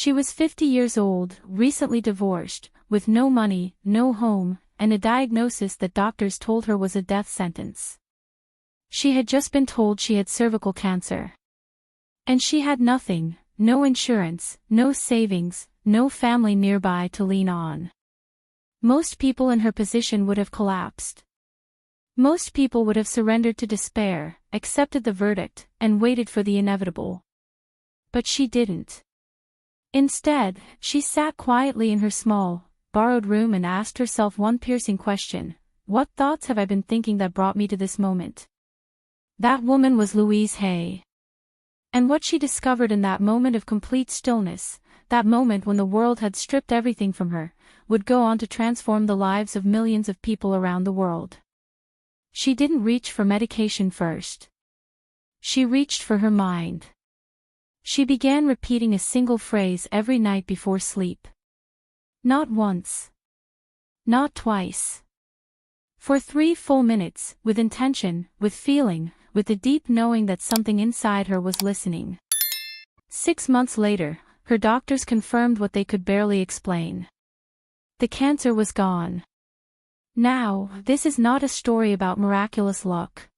She was 50 years old, recently divorced, with no money, no home, and a diagnosis that doctors told her was a death sentence. She had just been told she had cervical cancer. And she had nothing, no insurance, no savings, no family nearby to lean on. Most people in her position would have collapsed. Most people would have surrendered to despair, accepted the verdict, and waited for the inevitable. But she didn't. Instead, she sat quietly in her small, borrowed room and asked herself one piercing question: what thoughts have I been thinking that brought me to this moment? That woman was Louise Hay. And what she discovered in that moment of complete stillness, that moment when the world had stripped everything from her, would go on to transform the lives of millions of people around the world. She didn't reach for medication first. She reached for her mind. She began repeating a single phrase every night before sleep. Not once. Not twice. For 3 full minutes, with intention, with feeling, with the deep knowing that something inside her was listening. 6 months later, her doctors confirmed what they could barely explain. The cancer was gone. Now, this is not a story about miraculous luck.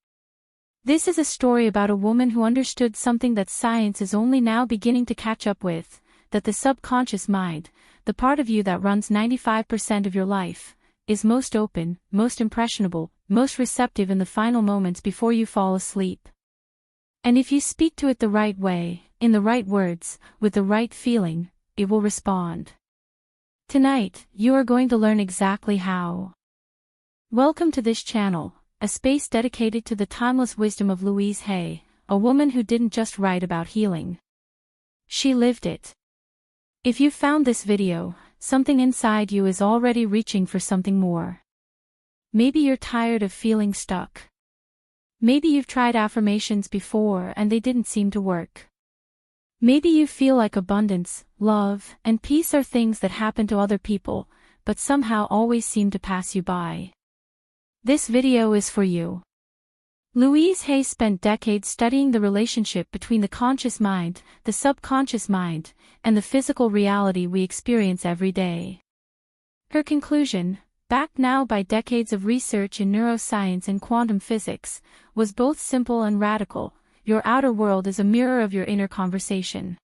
This is a story about a woman who understood something that science is only now beginning to catch up with, that the subconscious mind, the part of you that runs 95% of your life, is most open, most impressionable, most receptive in the final moments before you fall asleep. And if you speak to it the right way, in the right words, with the right feeling, it will respond. Tonight, you are going to learn exactly how. Welcome to this channel, a space dedicated to the timeless wisdom of Louise Hay, a woman who didn't just write about healing. She lived it. If you found this video, something inside you is already reaching for something more. Maybe you're tired of feeling stuck. Maybe you've tried affirmations before and they didn't seem to work. Maybe you feel like abundance, love, and peace are things that happen to other people, but somehow always seem to pass you by. This video is for you. Louise Hay spent decades studying the relationship between the conscious mind, the subconscious mind, and the physical reality we experience every day. Her conclusion, backed now by decades of research in neuroscience and quantum physics, was both simple and radical: your outer world is a mirror of your inner conversation.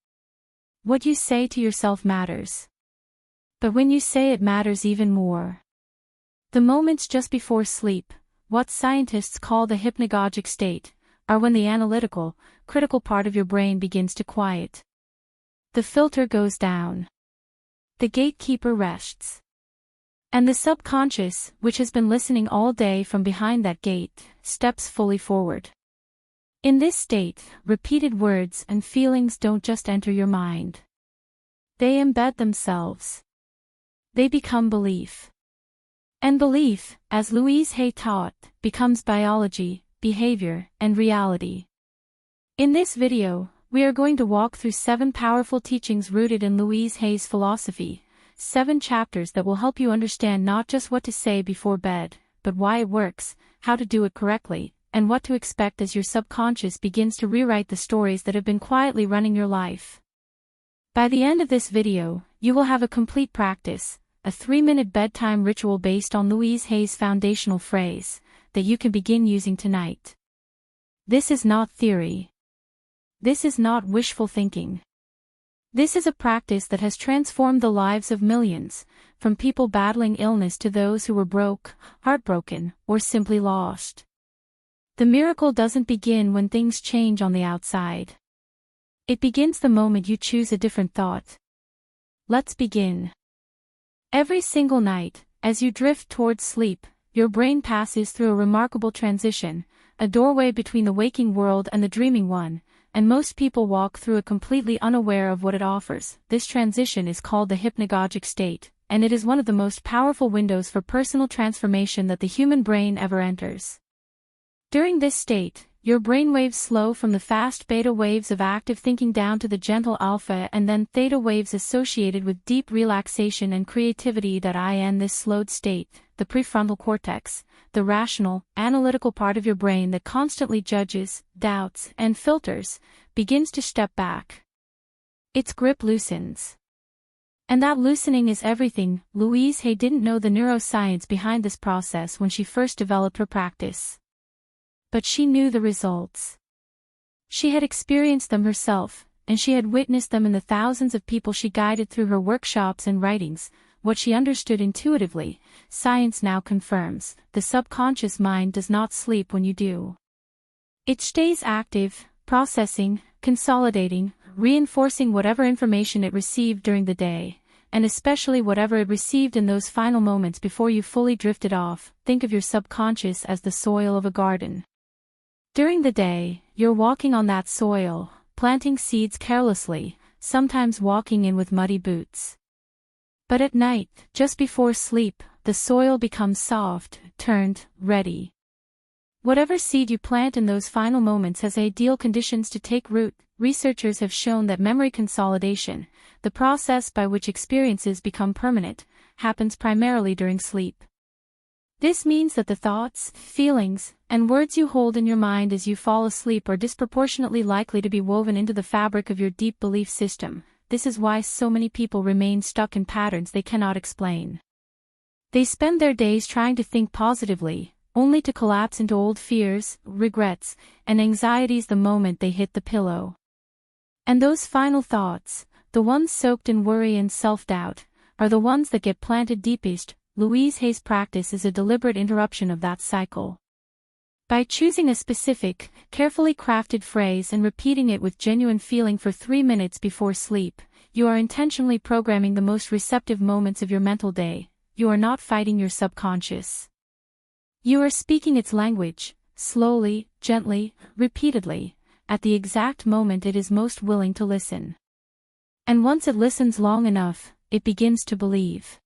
What you say to yourself matters. But when you say it matters even more. The moments just before sleep, what scientists call the hypnagogic state, are when the analytical, critical part of your brain begins to quiet. The filter goes down. The gatekeeper rests. And the subconscious, which has been listening all day from behind that gate, steps fully forward. In this state, repeated words and feelings don't just enter your mind. They embed themselves. They become belief. And belief, as Louise Hay taught, becomes biology, behavior, and reality. In this video, we are going to walk through 7 powerful teachings rooted in Louise Hay's philosophy, 7 chapters that will help you understand not just what to say before bed, but why it works, how to do it correctly, and what to expect as your subconscious begins to rewrite the stories that have been quietly running your life. By the end of this video, you will have a complete practice, a 3-minute bedtime ritual based on Louise Hay's foundational phrase, that you can begin using tonight. This is not theory. This is not wishful thinking. This is a practice that has transformed the lives of millions, from people battling illness to those who were broke, heartbroken, or simply lost. The miracle doesn't begin when things change on the outside. It begins the moment you choose a different thought. Let's begin. Every single night, as you drift towards sleep, your brain passes through a remarkable transition, a doorway between the waking world and the dreaming one, and most people walk through it completely unaware of what it offers. This transition is called the hypnagogic state, and it is one of the most powerful windows for personal transformation that the human brain ever enters. During this state, your brainwaves slow from the fast beta waves of active thinking down to the gentle alpha and then theta waves associated with deep relaxation and creativity. In this slowed state, the prefrontal cortex, the rational, analytical part of your brain that constantly judges, doubts, and filters, begins to step back. Its grip loosens. And that loosening is everything. Louise Hay didn't know the neuroscience behind this process when she first developed her practice. But she knew the results. She had experienced them herself, and she had witnessed them in the thousands of people she guided through her workshops and writings. What she understood intuitively, science now confirms: the subconscious mind does not sleep when you do. It stays active, processing, consolidating, reinforcing whatever information it received during the day, and especially whatever it received in those final moments before you fully drifted off. Think of your subconscious as the soil of a garden. During the day, you're walking on that soil, planting seeds carelessly, sometimes walking in with muddy boots. But at night, just before sleep, the soil becomes soft, turned, ready. Whatever seed you plant in those final moments has ideal conditions to take root. Researchers have shown that memory consolidation, the process by which experiences become permanent, happens primarily during sleep. This means that the thoughts, feelings, and words you hold in your mind as you fall asleep are disproportionately likely to be woven into the fabric of your deep belief system. This is why so many people remain stuck in patterns they cannot explain. They spend their days trying to think positively, only to collapse into old fears, regrets, and anxieties the moment they hit the pillow. And those final thoughts, the ones soaked in worry and self-doubt, are the ones that get planted deepest. Louise Hay's practice is a deliberate interruption of that cycle. By choosing a specific, carefully crafted phrase and repeating it with genuine feeling for 3 minutes before sleep, you are intentionally programming the most receptive moments of your mental day. You are not fighting your subconscious. You are speaking its language, slowly, gently, repeatedly, at the exact moment it is most willing to listen. And once it listens long enough, it begins to believe.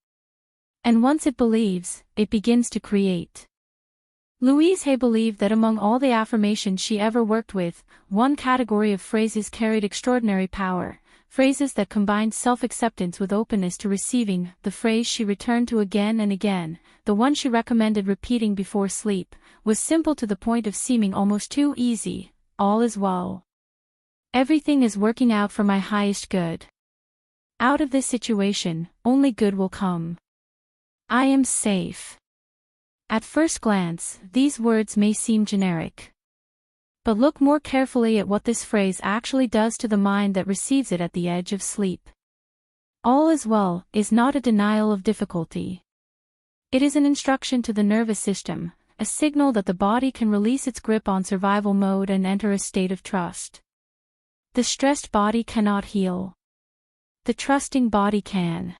And once it believes, it begins to create. Louise Hay believed that among all the affirmations she ever worked with, one category of phrases carried extraordinary power, phrases that combined self-acceptance with openness to receiving. The phrase she returned to again and again, the one she recommended repeating before sleep, was simple to the point of seeming almost too easy: all is well. Everything is working out for my highest good. Out of this situation, only good will come. I am safe. At first glance, these words may seem generic. But look more carefully at what this phrase actually does to the mind that receives it at the edge of sleep. All is well is not a denial of difficulty. It is an instruction to the nervous system, a signal that the body can release its grip on survival mode and enter a state of trust. The stressed body cannot heal. The trusting body can.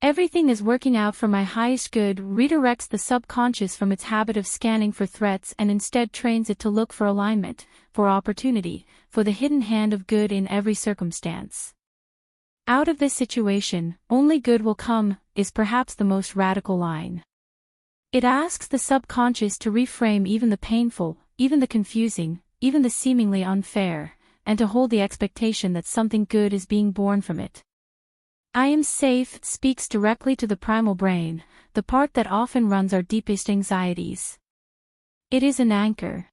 Everything is working out for my highest good redirects the subconscious from its habit of scanning for threats and instead trains it to look for alignment, for opportunity, for the hidden hand of good in every circumstance. Out of this situation, only good will come, is perhaps the most radical line. It asks the subconscious to reframe even the painful, even the confusing, even the seemingly unfair, and to hold the expectation that something good is being born from it. I am safe speaks directly to the primal brain, the part that often runs our deepest anxieties. It is an anchor.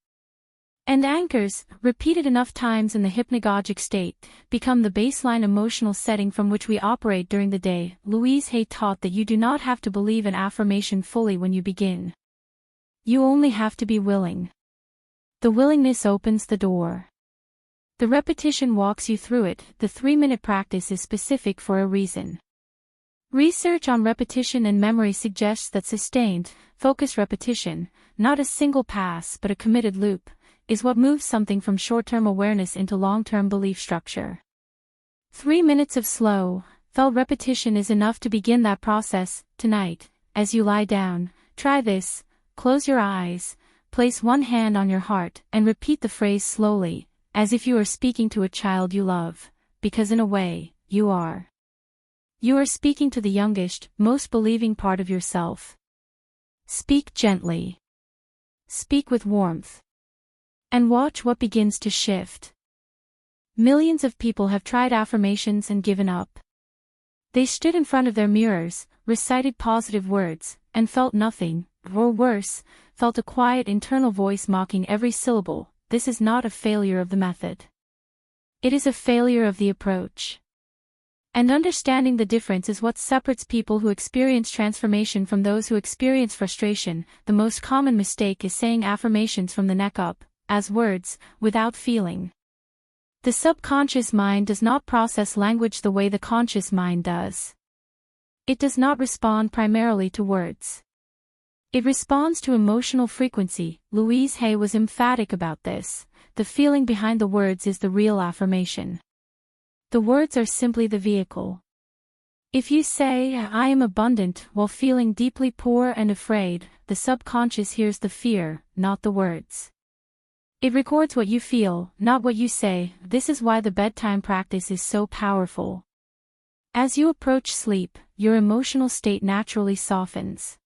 And anchors, repeated enough times in the hypnagogic state, become the baseline emotional setting from which we operate during the day. Louise Hay taught that you do not have to believe an affirmation fully when you begin. You only have to be willing. The willingness opens the door. The repetition walks you through it. The 3-minute practice is specific for a reason. Research on repetition and memory suggests that sustained, focused repetition, not a single pass but a committed loop, is what moves something from short-term awareness into long-term belief structure. 3 minutes of slow, felt repetition is enough to begin that process. Tonight, as you lie down, try this: close your eyes, place one hand on your heart, and repeat the phrase slowly, as if you are speaking to a child you love, because in a way, you are. You are speaking to the youngest, most believing part of yourself. Speak gently. Speak with warmth. And watch what begins to shift. Millions of people have tried affirmations and given up. They stood in front of their mirrors, recited positive words, and felt nothing, or worse, felt a quiet internal voice mocking every syllable. This is not a failure of the method. It is a failure of the approach. And understanding the difference is what separates people who experience transformation from those who experience frustration. The most common mistake is saying affirmations from the neck up, as words, without feeling. The subconscious mind does not process language the way the conscious mind does. It does not respond primarily to words. It responds to emotional frequency. Louise Hay was emphatic about this. The feeling behind the words is the real affirmation. The words are simply the vehicle. If you say, "I am abundant," while feeling deeply poor and afraid, the subconscious hears the fear, not the words. It records what you feel, not what you say. This is why the bedtime practice is so powerful. As you approach sleep, your emotional state naturally softens.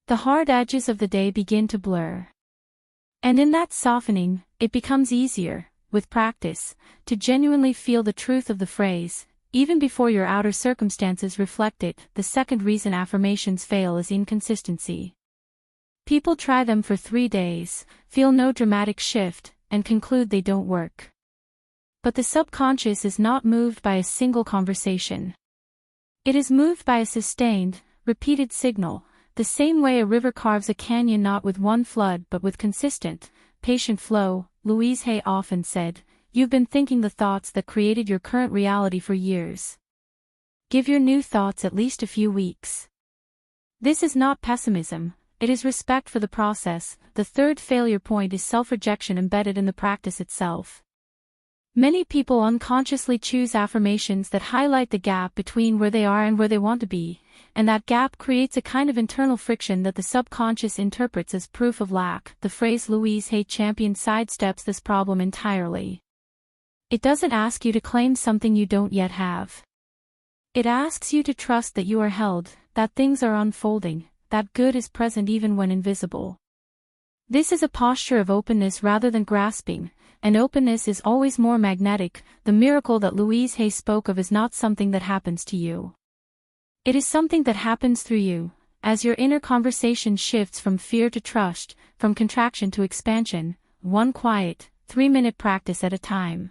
The hard edges of the day begin to blur. And in that softening, it becomes easier, with practice, to genuinely feel the truth of the phrase, even before your outer circumstances reflect it. The second reason affirmations fail is inconsistency. People try them for 3 days, feel no dramatic shift, and conclude they don't work. But the subconscious is not moved by a single conversation. It is moved by a sustained, repeated signal, the same way a river carves a canyon not with one flood but with consistent, patient flow. Louise Hay often said, "You've been thinking the thoughts that created your current reality for years. Give your new thoughts at least a few weeks." This is not pessimism, it is respect for the process. The third failure point is self-rejection embedded in the practice itself. Many people unconsciously choose affirmations that highlight the gap between where they are and where they want to be, and that gap creates a kind of internal friction that the subconscious interprets as proof of lack. The phrase Louise Hay championed sidesteps this problem entirely. It doesn't ask you to claim something you don't yet have. It asks you to trust that you are held, that things are unfolding, that good is present even when invisible. This is a posture of openness rather than grasping, and openness is always more magnetic. The miracle that Louise Hay spoke of is not something that happens to you. It is something that happens through you, as your inner conversation shifts from fear to trust, from contraction to expansion, one quiet, 3-minute practice at a time.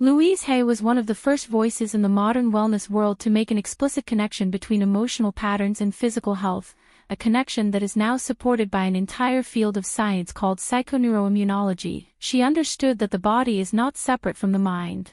Louise Hay was one of the first voices in the modern wellness world to make an explicit connection between emotional patterns and physical health, a connection that is now supported by an entire field of science called psychoneuroimmunology. She understood that the body is not separate from the mind.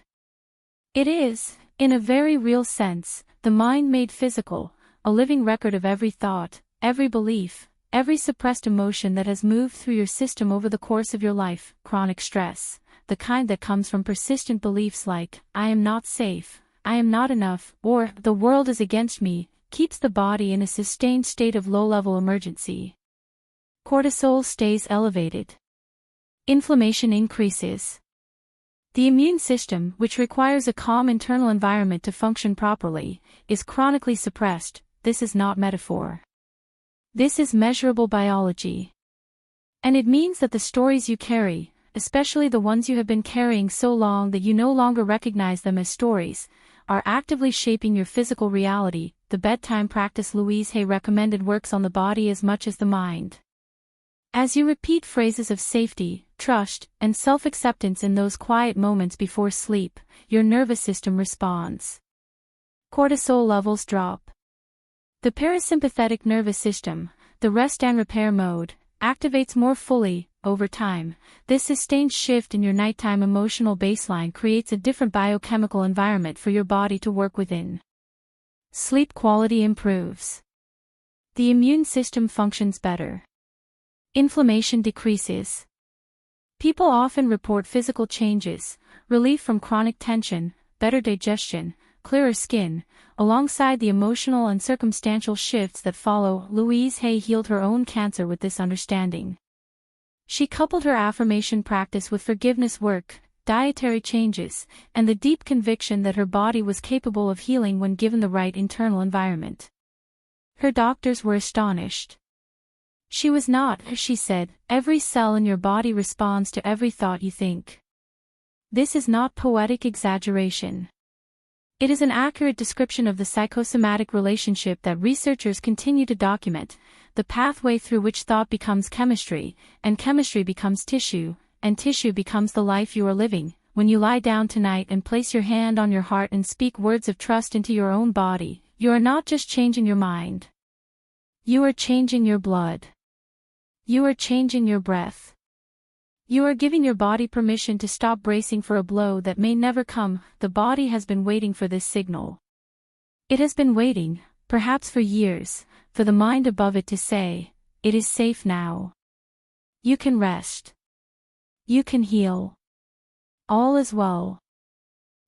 It is, in a very real sense, the mind made physical, a living record of every thought, every belief, every suppressed emotion that has moved through your system over the course of your life. Chronic stress, the kind that comes from persistent beliefs like, "I am not safe," "I am not enough," or "the world is against me," keeps the body in a sustained state of low-level emergency. Cortisol stays elevated. Inflammation increases. The immune system, which requires a calm internal environment to function properly, is chronically suppressed. This is not metaphor. This is measurable biology. And it means that the stories you carry, especially the ones you have been carrying so long that you no longer recognize them as stories, are actively shaping your physical reality. The bedtime practice Louise Hay recommended works on the body as much as the mind. As you repeat phrases of safety, trust, and self-acceptance in those quiet moments before sleep, your nervous system responds. Cortisol levels drop. The parasympathetic nervous system, the rest and repair mode, activates more fully. Over time, this sustained shift in your nighttime emotional baseline creates a different biochemical environment for your body to work within. Sleep quality improves. The immune system functions better. Inflammation decreases. People often report physical changes, relief from chronic tension, better digestion, clearer skin, alongside the emotional and circumstantial shifts that follow. Louise Hay healed her own cancer with this understanding. She coupled her affirmation practice with forgiveness work, dietary changes, and the deep conviction that her body was capable of healing when given the right internal environment. Her doctors were astonished. "She was not," she said, "every cell in your body responds to every thought you think." This is not poetic exaggeration. It is an accurate description of the psychosomatic relationship that researchers continue to document, the pathway through which thought becomes chemistry, and chemistry becomes tissue, and tissue becomes the life you are living. when you lie down tonight and place your hand on your heart and speak words of trust into your own body, you are not just changing your mind. You are changing your blood. You are changing your breath. You are giving your body permission to stop bracing for a blow that may never come. The body has been waiting for this signal. It has been waiting, perhaps for years, for the mind above it to say, "It is safe now. You can rest. You can heal. All is well."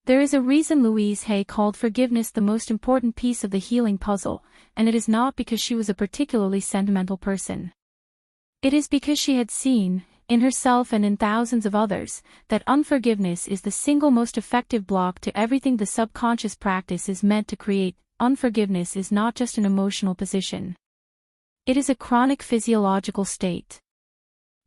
There is a reason Louise Hay called forgiveness the most important piece of the healing puzzle, and it is not because she was a particularly sentimental person. It is because she had seen, in herself and in thousands of others, that unforgiveness is the single most effective block to everything the subconscious practice is meant to create. Unforgiveness is not just an emotional position. It is a chronic physiological state.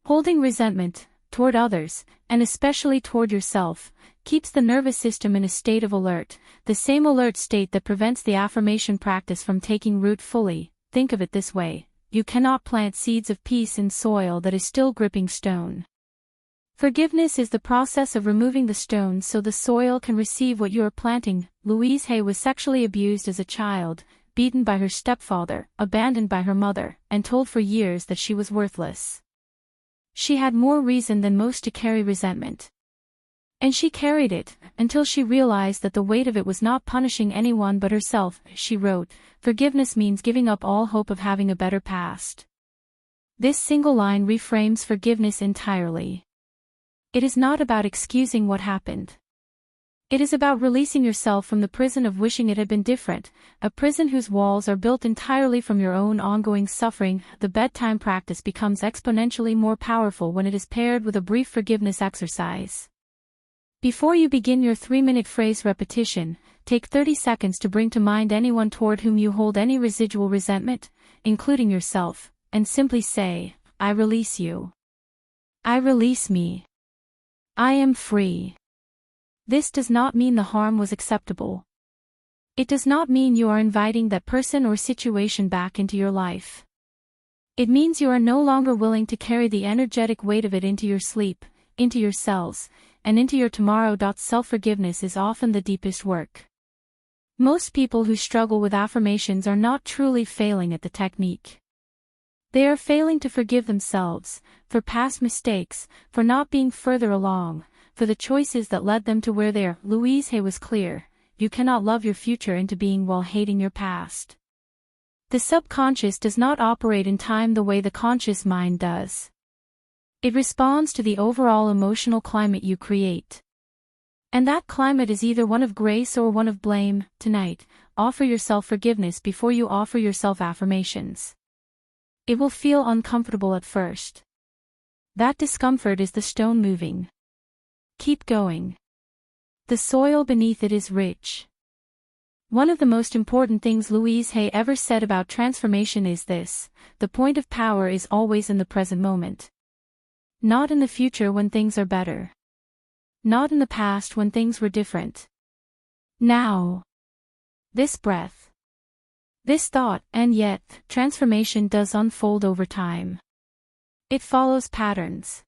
Holding resentment, toward others, and especially toward yourself, keeps the nervous system in a state of alert, the same alert state that prevents the affirmation practice from taking root fully. Think of it this way: you cannot plant seeds of peace in soil that is still gripping stone. Forgiveness is the process of removing the stone so the soil can receive what you are planting. Louise Hay was sexually abused as a child, beaten by her stepfather, abandoned by her mother, and told for years that she was worthless. She had more reason than most to carry resentment. And she carried it, until she realized that the weight of it was not punishing anyone but herself. She wrote, "Forgiveness means giving up all hope of having a better past." This single line reframes forgiveness entirely. It is not about excusing what happened. It is about releasing yourself from the prison of wishing it had been different, a prison whose walls are built entirely from your own ongoing suffering. The bedtime practice becomes exponentially more powerful when it is paired with a brief forgiveness exercise. Before you begin your 3-minute phrase repetition, take 30 seconds to bring to mind anyone toward whom you hold any residual resentment, including yourself, and simply say, "I release you. I release me. I am free." This does not mean the harm was acceptable. It does not mean you are inviting that person or situation back into your life. It means you are no longer willing to carry the energetic weight of it into your sleep, into your cells, and into your tomorrow. Self-forgiveness is often the deepest work. Most people who struggle with affirmations are not truly failing at the technique. They are failing to forgive themselves, for past mistakes, for not being further along, for the choices that led them to where they are. Louise Hay was clear: you cannot love your future into being while hating your past. The subconscious does not operate in time the way the conscious mind does. It responds to the overall emotional climate you create. And that climate is either one of grace or one of blame. Tonight, offer yourself forgiveness before you offer yourself affirmations. It will feel uncomfortable at first. That discomfort is the stone moving. Keep going. The soil beneath it is rich. One of the most important things Louise Hay ever said about transformation is this: the point of power is always in the present moment. Not in the future when things are better. Not in the past when things were different. Now. This breath. This thought. And yet, transformation does unfold over time. It follows patterns.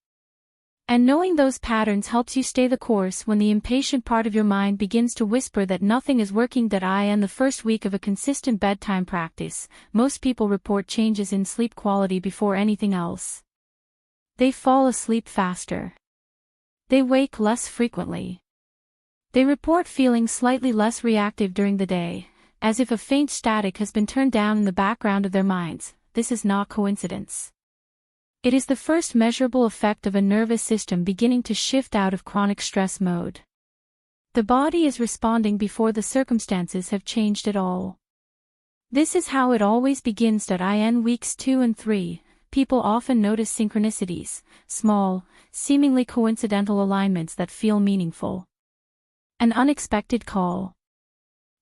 And knowing those patterns helps you stay the course when the impatient part of your mind begins to whisper that nothing is working. In the first week of a consistent bedtime practice, most people report changes in sleep quality before anything else. They fall asleep faster. They wake less frequently. They report feeling slightly less reactive during the day, as if a faint static has been turned down in the background of their minds. This is not coincidence. It is the first measurable effect of a nervous system beginning to shift out of chronic stress mode. The body is responding before the circumstances have changed at all. This is how it always begins. In weeks 2 and 3, people often notice synchronicities, small, seemingly coincidental alignments that feel meaningful. An unexpected call.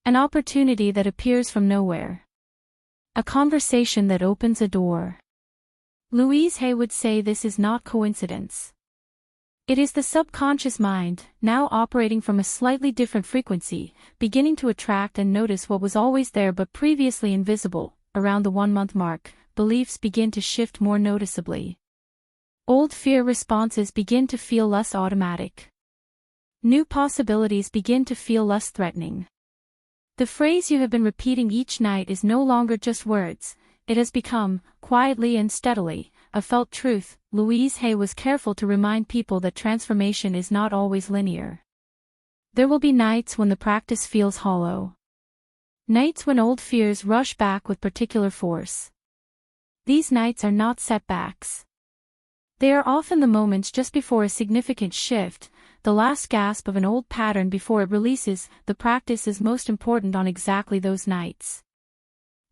An opportunity that appears from nowhere. A conversation that opens a door. Louise Hay would say this is not coincidence. It is the subconscious mind, now operating from a slightly different frequency, beginning to attract and notice what was always there but previously invisible. Around the 1-month mark, beliefs begin to shift more noticeably. Old fear responses begin to feel less automatic. New possibilities begin to feel less threatening. The phrase you have been repeating each night is no longer just words, it has become, quietly and steadily, a felt truth. Louise Hay was careful to remind people that transformation is not always linear. There will be nights when the practice feels hollow. Nights when old fears rush back with particular force. These nights are not setbacks. They are often the moments just before a significant shift, the last gasp of an old pattern before it releases. The practice is most important on exactly those nights.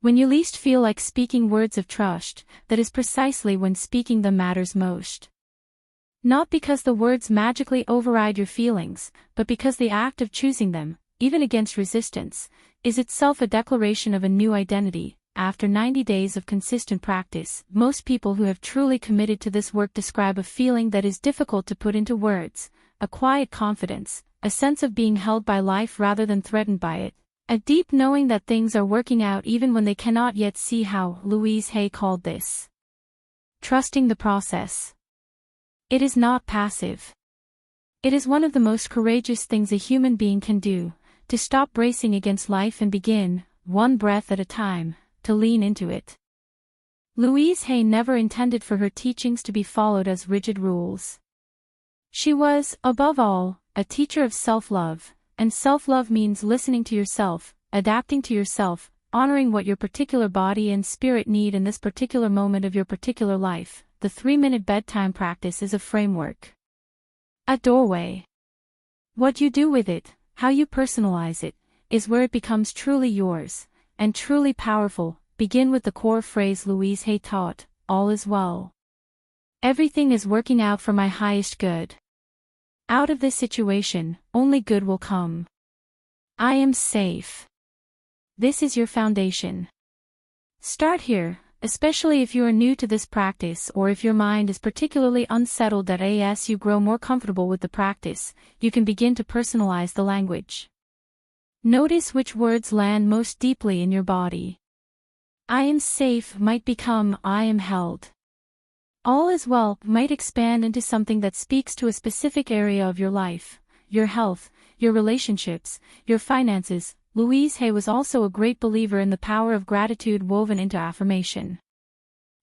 When you least feel like speaking words of trust, that is precisely when speaking them matters most. Not because the words magically override your feelings, but because the act of choosing them, even against resistance, is itself a declaration of a new identity. After 90 days of consistent practice, most people who have truly committed to this work describe a feeling that is difficult to put into words, a quiet confidence, a sense of being held by life rather than threatened by it, a deep knowing that things are working out even when they cannot yet see how. Louise Hay called this trusting the process. It is not passive. It is one of the most courageous things a human being can do, to stop bracing against life and begin, one breath at a time, to lean into it. Louise Hay never intended for her teachings to be followed as rigid rules. She was, above all, a teacher of self-love, and self-love means listening to yourself, adapting to yourself, honoring what your particular body and spirit need in this particular moment of your particular life. The 3-minute bedtime practice is a framework. A doorway. What you do with it, how you personalize it, is where it becomes truly yours, and truly powerful. Begin with the core phrase Louise Hay taught, all is well. Everything is working out for my highest good. Out of this situation, only good will come. I am safe. This is your foundation. Start here, especially if you are new to this practice or if your mind is particularly unsettled. As you grow more comfortable with the practice, you can begin to personalize the language. Notice which words land most deeply in your body. I am safe might become I am held. All is well might expand into something that speaks to a specific area of your life, your health, your relationships, your finances. Louise Hay was also a great believer in the power of gratitude woven into affirmation.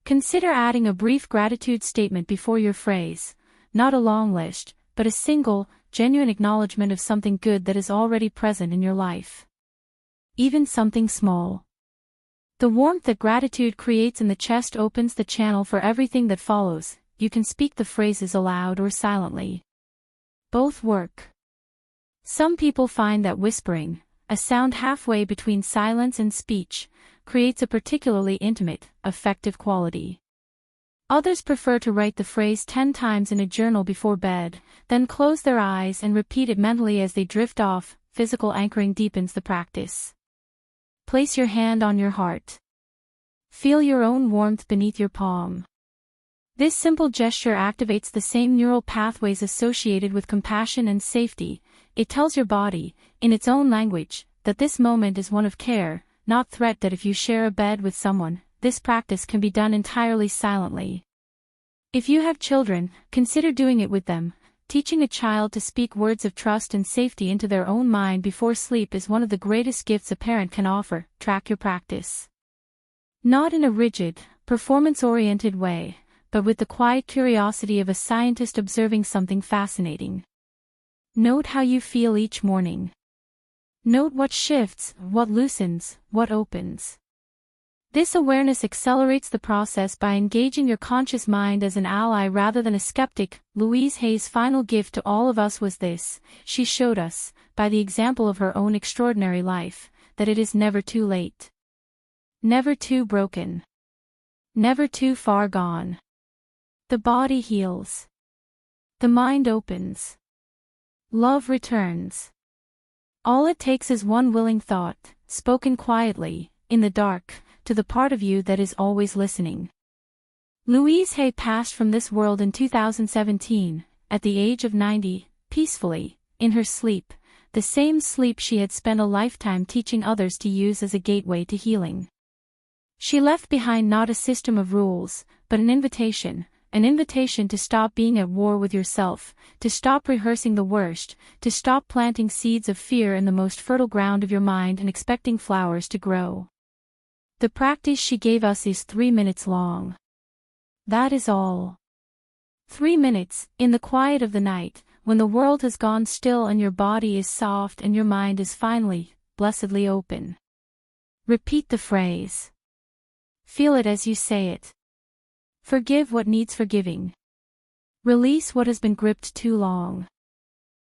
Consider adding a brief gratitude statement before your phrase, not a long list, but a single, genuine acknowledgement of something good that is already present in your life. Even something small. The warmth that gratitude creates in the chest opens the channel for everything that follows. You can speak the phrases aloud or silently. Both work. Some people find that whispering, a sound halfway between silence and speech, creates a particularly intimate, effective quality. Others prefer to write the phrase 10 times in a journal before bed, then close their eyes and repeat it mentally as they drift off. Physical anchoring deepens the practice. Place your hand on your heart. Feel your own warmth beneath your palm. This simple gesture activates the same neural pathways associated with compassion and safety. It tells your body, in its own language, that this moment is one of care, not threat. That if you share a bed with someone, this practice can be done entirely silently. If you have children, consider doing it with them. Teaching a child to speak words of trust and safety into their own mind before sleep is one of the greatest gifts a parent can offer. Track your practice. Not in a rigid, performance-oriented way, but with the quiet curiosity of a scientist observing something fascinating. Note how you feel each morning. Note what shifts, what loosens, what opens. This awareness accelerates the process by engaging your conscious mind as an ally rather than a skeptic. Louise Hay's final gift to all of us was this: she showed us, by the example of her own extraordinary life, that it is never too late. Never too broken. Never too far gone. The body heals. The mind opens. Love returns. All it takes is one willing thought, spoken quietly, in the dark, to the part of you that is always listening. Louise Hay passed from this world in 2017, at the age of 90, peacefully, in her sleep, the same sleep she had spent a lifetime teaching others to use as a gateway to healing. She left behind not a system of rules, but an invitation, an invitation to stop being at war with yourself, to stop rehearsing the worst, to stop planting seeds of fear in the most fertile ground of your mind and expecting flowers to grow. The practice she gave us is 3 minutes long. That is all. 3 minutes, in the quiet of the night, when the world has gone still and your body is soft and your mind is finally, blessedly open. Repeat the phrase. Feel it as you say it. Forgive what needs forgiving. Release what has been gripped too long.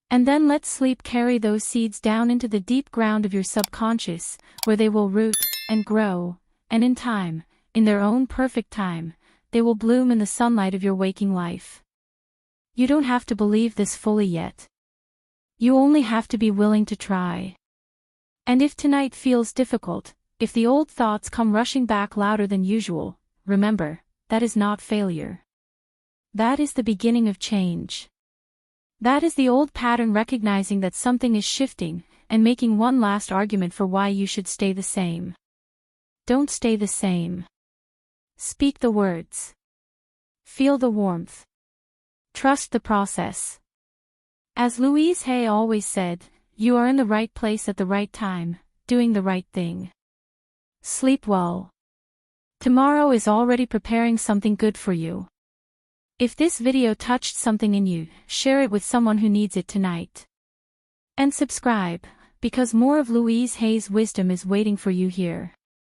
And then let sleep carry those seeds down into the deep ground of your subconscious, where they will root and grow, and in time, in their own perfect time, they will bloom in the sunlight of your waking life. You don't have to believe this fully yet. You only have to be willing to try. And if tonight feels difficult, if the old thoughts come rushing back louder than usual, remember, that is not failure. That is the beginning of change. That is the old pattern recognizing that something is shifting, and making one last argument for why you should stay the same. Don't stay the same. Speak the words. Feel the warmth. Trust the process. As Louise Hay always said, you are in the right place at the right time, doing the right thing. Sleep well. Tomorrow is already preparing something good for you. If this video touched something in you, share it with someone who needs it tonight. And subscribe, because more of Louise Hay's wisdom is waiting for you here.